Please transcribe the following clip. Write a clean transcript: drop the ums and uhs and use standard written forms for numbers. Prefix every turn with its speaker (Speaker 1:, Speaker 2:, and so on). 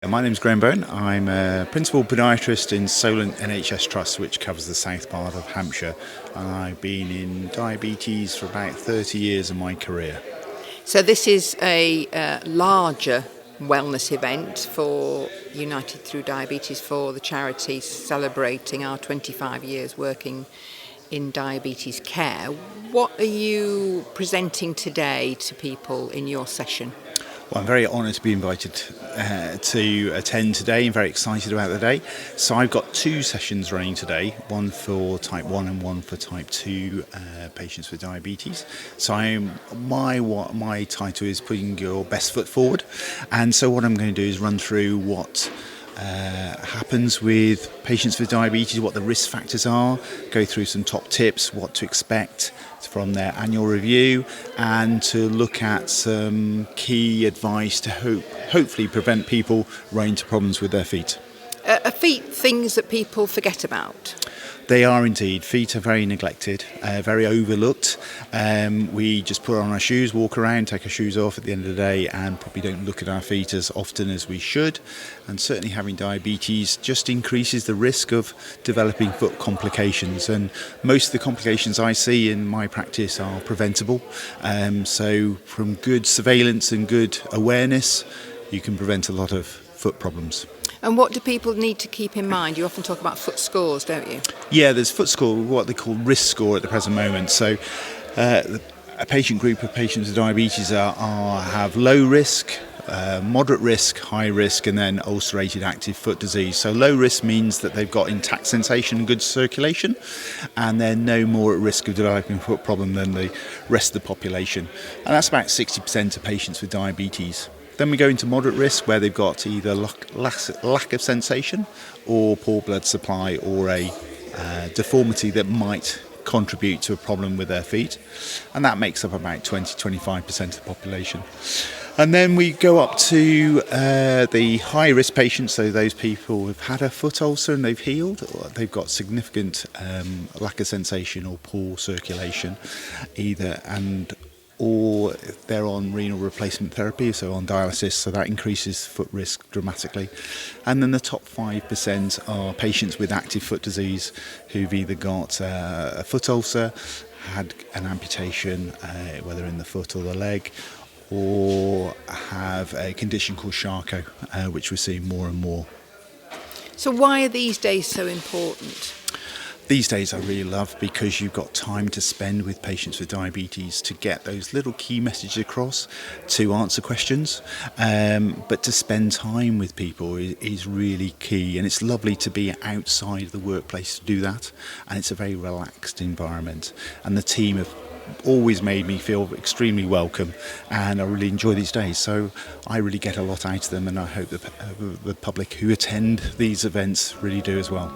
Speaker 1: My name's Graham Bowen. I'm a principal podiatrist in Solent NHS Trust, which covers the south part of Hampshire. And I've been in diabetes for about 30 years of my career.
Speaker 2: So this is a larger wellness event for United Through Diabetes, for the charity celebrating our 25 years working in diabetes care. What are you presenting today to people in your session?
Speaker 1: Well, I'm very honoured to be invited to attend today and very excited about the day. So I've got two sessions running today, one for type 1 and one for type 2 patients with diabetes. So my title is putting your best foot forward. And so what I'm going to do is run through what happens with patients with diabetes, what the risk factors are, go through some top tips, what to expect from their annual review, and to look at some key advice to hopefully prevent people running into problems with their feet.
Speaker 2: Are feet things that people forget about?
Speaker 1: They are indeed. Feet are very neglected, very overlooked. We just put on our shoes, walk around, take our shoes off at the end of the day, and probably don't look at our feet as often as we should. And certainly having diabetes just increases the risk of developing foot complications. And most of the complications I see in my practice are preventable. So from good surveillance and good awareness, you can prevent a lot of foot problems.
Speaker 2: And what do people need to keep in mind? You often talk about foot scores, don't you?
Speaker 1: Yeah, there's foot score, what they call risk score at the present moment. So a patient group of patients with diabetes have low risk, moderate risk, high risk, and then ulcerated active foot disease. So low risk means that they've got intact sensation and good circulation, and they're no more at risk of developing a foot problem than the rest of the population. And that's about 60% of patients with diabetes. Then we go into moderate risk, where they've got either lack of sensation or poor blood supply or a deformity that might contribute to a problem with their feet. And that makes up about 20-25% of the population. And then we go up to the high-risk patients, so those people who've had a foot ulcer and they've healed, or they've got significant lack of sensation or poor circulation, or they're on renal replacement therapy, so on dialysis, so that increases foot risk dramatically. And then the top 5% are patients with active foot disease who've either got a foot ulcer, had an amputation, whether in the foot or the leg, or have a condition called Charcot, which we're seeing more and more.
Speaker 2: So why are these days so important?
Speaker 1: These days I really love because you've got time to spend with patients with diabetes to get those little key messages across, to answer questions, but to spend time with people is really key, and it's lovely to be outside the workplace to do that, and it's a very relaxed environment, and the team have always made me feel extremely welcome, and I really enjoy these days, so I really get a lot out of them, and I hope the public who attend these events really do as well.